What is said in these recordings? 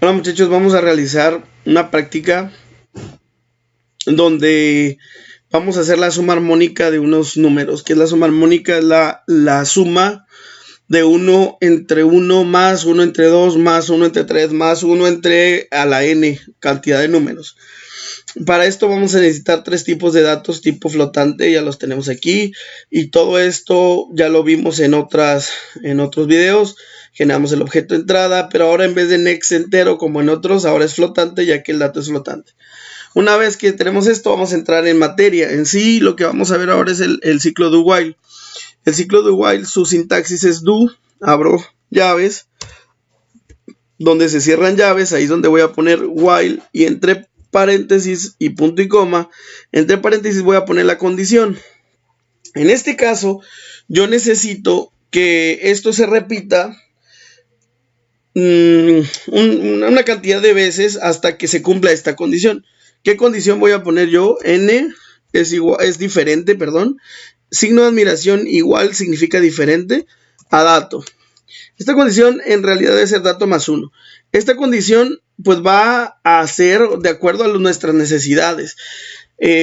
Hola muchachos, vamos a realizar una práctica donde vamos a hacer la suma armónica de unos números. ¿Qué es la suma armónica? Es la suma de 1 entre 1 más 1 entre 2 más 1 entre 3 más 1 entre a la n cantidad de números. Para esto vamos a necesitar tres tipos de datos tipo flotante, ya los tenemos aquí, y todo esto ya lo vimos en otros videos. Generamos el objeto de entrada, pero ahora en vez de next entero como en otros, ahora es flotante, ya que el dato es flotante. Una vez que tenemos esto, vamos a entrar en materia. En sí, lo que vamos a ver ahora es el ciclo do while. El ciclo do while, su sintaxis es do, abro llaves, donde se cierran llaves, ahí es donde voy a poner while, y entre paréntesis y punto y coma, entre paréntesis voy a poner la condición. En este caso, yo necesito que esto se repita una cantidad de veces hasta que se cumpla esta condición. ¿Qué condición voy a poner yo? N es diferente, perdón. Signo de admiración igual significa diferente a dato. Esta condición en realidad debe ser dato más 1. Esta condición pues va a ser de acuerdo a nuestras necesidades.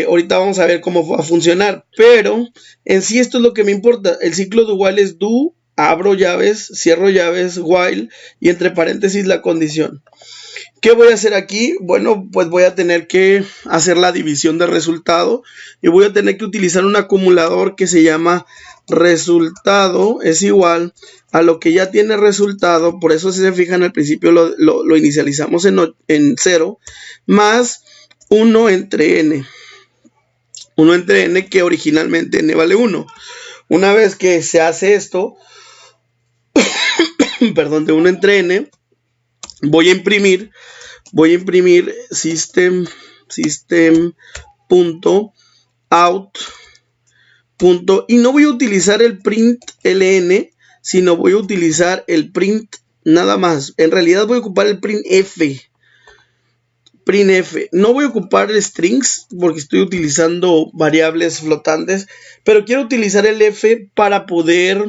Ahorita vamos a ver cómo va a funcionar, pero en sí esto es lo que me importa. El ciclo do while es do, abro llaves, cierro llaves, while, y entre paréntesis la condición. ¿Qué voy a hacer aquí? Bueno, pues voy a tener que hacer la división de resultado y voy a tener que utilizar un acumulador que se llama resultado es igual a lo que ya tiene resultado. Por eso si se fijan al principio lo inicializamos en 0 más 1 entre n. 1 entre n, que originalmente n vale 1. Una vez que se hace esto, perdón, de 1 entre n, voy a imprimir system.out. Y no voy a utilizar el print ln, sino voy a utilizar el print nada más. En realidad voy a ocupar el print f. No voy a ocupar strings porque estoy utilizando variables flotantes, pero quiero utilizar el f para poder,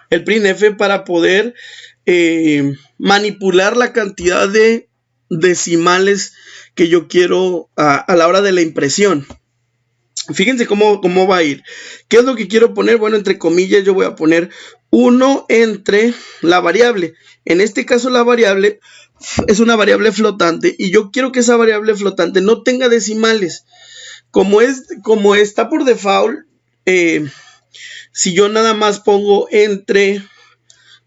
el print f para poder manipular la cantidad de decimales que yo quiero a la hora de la impresión. Fíjense cómo va a ir. ¿Qué es lo que quiero poner? Bueno, entre comillas yo voy a poner 1 entre la variable. En este caso la variable es una variable flotante y yo quiero que esa variable flotante no tenga decimales. Como está por default, si yo nada más pongo entre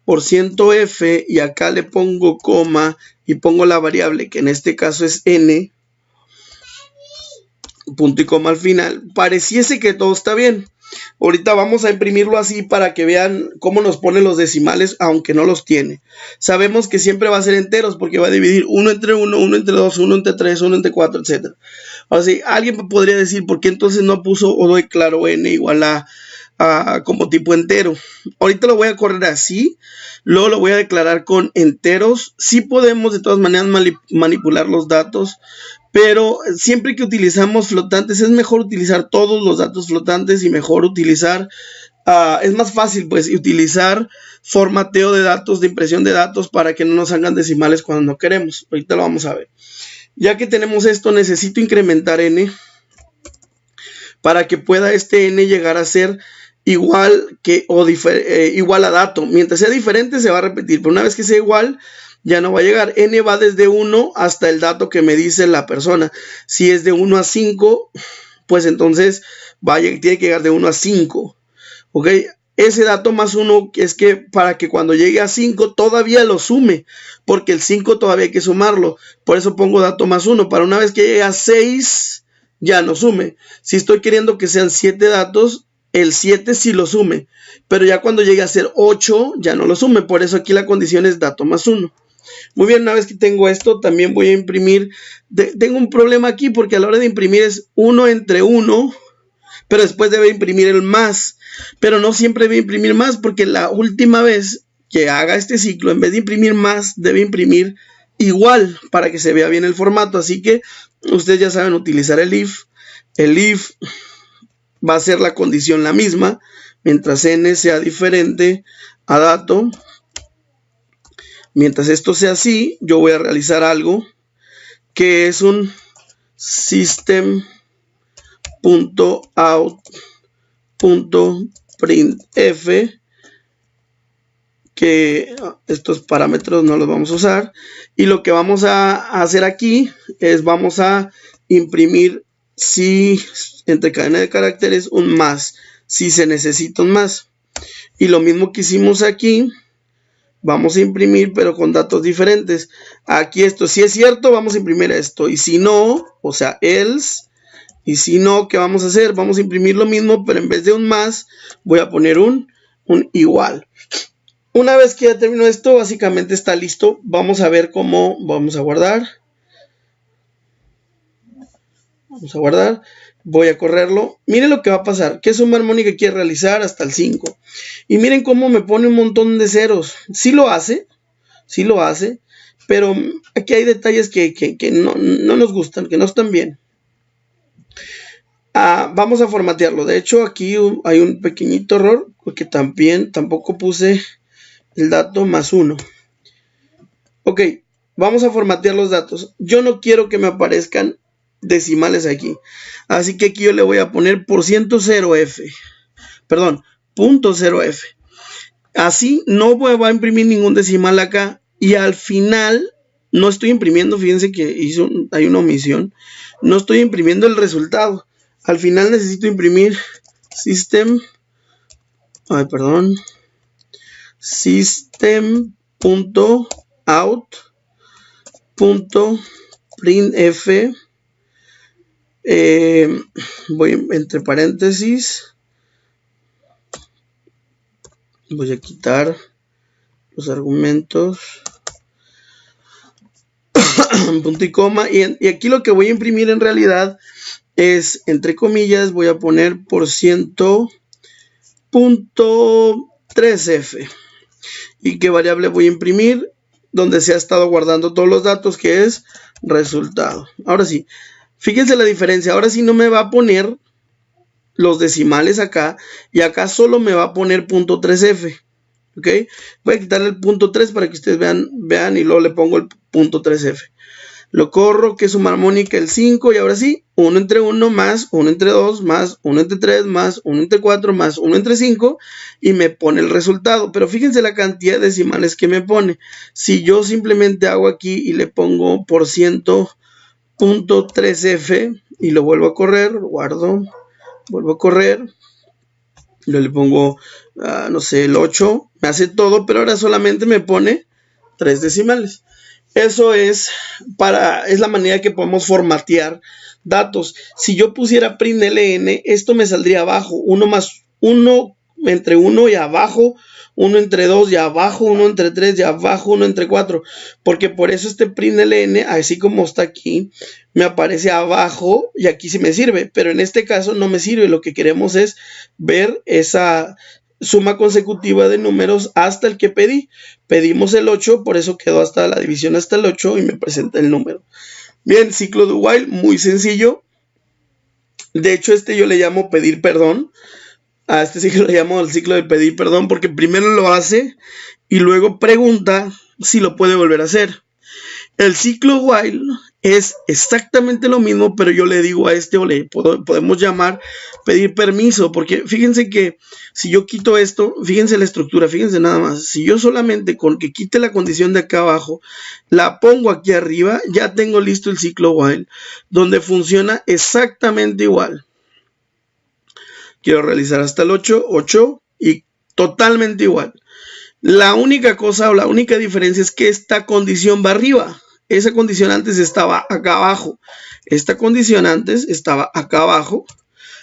%f y acá le pongo coma y pongo la variable que en este caso es n, punto y coma al final, pareciese que todo está bien. Ahorita vamos a imprimirlo así para que vean cómo nos pone los decimales, aunque no los tiene. Sabemos que siempre va a ser enteros porque va a dividir 1 entre 1, 1 entre 2, 1 entre 3, 1 entre 4, etc. O sea, alguien podría decir, ¿por qué entonces no puso o declaró n igual a como tipo entero? Ahorita lo voy a correr así, luego lo voy a declarar con enteros. Sí podemos de todas maneras manipular los datos, pero siempre que utilizamos flotantes es mejor utilizar todos los datos flotantes y mejor utilizar, es más fácil pues utilizar formateo de datos, de impresión de datos para que no nos hagan decimales cuando no queremos. Ahorita lo vamos a ver. Ya que tenemos esto, necesito incrementar n para que pueda este n llegar a ser igual igual a dato. Mientras sea diferente se va a repetir, pero una vez que sea igual ya no va a llegar. N va desde 1 hasta el dato que me dice la persona. Si es de 1 a 5, pues entonces tiene que llegar de 1 a 5. ¿Ok? Ese dato más 1 es que para que cuando llegue a 5 todavía lo sume, porque el 5 todavía hay que sumarlo. Por eso pongo dato más 1. Para una vez que llegue a 6, ya no sume. Si estoy queriendo que sean 7 datos, el 7 sí lo sume. Pero ya cuando llegue a ser 8, ya no lo sume. Por eso aquí la condición es dato más 1. Muy bien, una vez que tengo esto, también voy a imprimir. Tengo un problema aquí porque a la hora de imprimir es 1 entre 1, pero después debe imprimir el más. Pero no siempre debe imprimir más porque la última vez que haga este ciclo, en vez de imprimir más, debe imprimir igual para que se vea bien el formato. Así que ustedes ya saben utilizar el if. El if va a ser la condición la misma, mientras n sea diferente a dato Mientras esto sea así, yo voy a realizar algo que es un system.out.printf, que estos parámetros no los vamos a usar, y lo que vamos a hacer aquí es vamos a imprimir si entre cadena de caracteres un más, si se necesita un más, y lo mismo que hicimos aquí vamos a imprimir pero con datos diferentes. Aquí esto si es cierto vamos a imprimir esto, y si no, o sea else, y si no, ¿qué vamos a hacer? Vamos a imprimir lo mismo, pero en vez de un más voy a poner un igual. Una vez que ya terminó esto, básicamente está listo. Vamos a ver cómo vamos a guardar. Vamos a guardar. Voy a correrlo. Miren lo que va a pasar. ¿Qué suma armónica quiere realizar? Hasta el 5. Y miren cómo me pone un montón de ceros. Sí lo hace. Sí lo hace. Pero aquí hay detalles que no nos gustan, que no están bien. Vamos a formatearlo. De hecho, aquí hay un pequeñito error, porque tampoco puse el dato +1. Ok, vamos a formatear los datos. Yo no quiero que me aparezcan decimales aquí. Así que aquí yo le voy a poner %0f. Perdón, .0f. Así no voy a imprimir ningún decimal acá. Y al final no estoy imprimiendo, fíjense que hay una omisión. No estoy imprimiendo el resultado. Al final necesito imprimir system.out.printf. Voy entre paréntesis. Voy a quitar los argumentos. Punto y coma. Y aquí lo que voy a imprimir en realidad es, entre comillas, voy a poner %.3f. ¿Y qué variable voy a imprimir? Donde se ha estado guardando todos los datos, que es resultado. Ahora sí, fíjense la diferencia. Ahora sí no me va a poner los decimales acá, y acá solo me va a poner .3f. ¿Ok? Voy a quitarle el .3 para que ustedes vean, y luego le pongo el .3f. Lo corro, que es suma armónica el 5, y ahora sí, 1 entre 1 más 1 entre 2 más 1 entre 3 más 1 entre 4 más 1 entre 5, y me pone el resultado. Pero fíjense la cantidad de decimales que me pone. Si yo simplemente hago aquí y le pongo %.3f y lo vuelvo a correr, guardo, vuelvo a correr, yo le pongo, no sé, el 8, me hace todo, pero ahora solamente me pone 3 decimales. Eso es la manera que podemos formatear datos. Si yo pusiera println, esto me saldría abajo, 1 más 1 entre 1 y abajo, 1 entre 2 y abajo, 1 entre 3 y abajo, 1 entre 4, porque por eso este println, así como está aquí, me aparece abajo, y aquí sí me sirve, pero en este caso no me sirve. Lo que queremos es ver esa suma consecutiva de números hasta el que pedimos el 8, por eso quedó hasta la división hasta el 8 y me presenta el número. Bien, ciclo do while, muy sencillo. De hecho, este yo le llamo pedir perdón. A este ciclo le llamo el ciclo de pedir perdón, porque primero lo hace y luego pregunta si lo puede volver a hacer. El ciclo while es exactamente lo mismo, pero yo le digo a este, o le podemos llamar pedir permiso, porque fíjense que si yo quito esto, fíjense la estructura, fíjense nada más, si yo solamente con que quite la condición de acá abajo, la pongo aquí arriba, ya tengo listo el ciclo while, donde funciona exactamente igual. Quiero realizar hasta el 8 y totalmente igual. La única cosa o la única diferencia es que esta condición va arriba. Esa condición antes estaba acá abajo. Esta condición antes estaba acá abajo.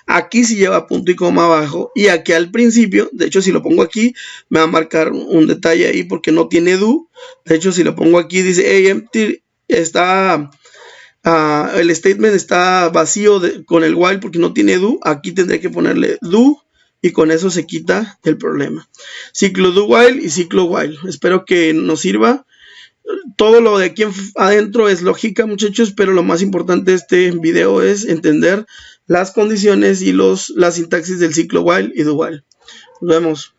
Aquí sí lleva punto y coma abajo. Y aquí al principio, de hecho si lo pongo aquí, me va a marcar un detalle ahí porque no tiene do. De hecho si lo pongo aquí dice, hey, empty, está... el statement está vacío con el while porque no tiene do. Aquí tendré que ponerle do y con eso se quita el problema. Ciclo do while y ciclo while. Espero que nos sirva. Todo lo de aquí adentro es lógica, muchachos, pero lo más importante de este video es entender las condiciones y la sintaxis del ciclo while y do while. Nos vemos.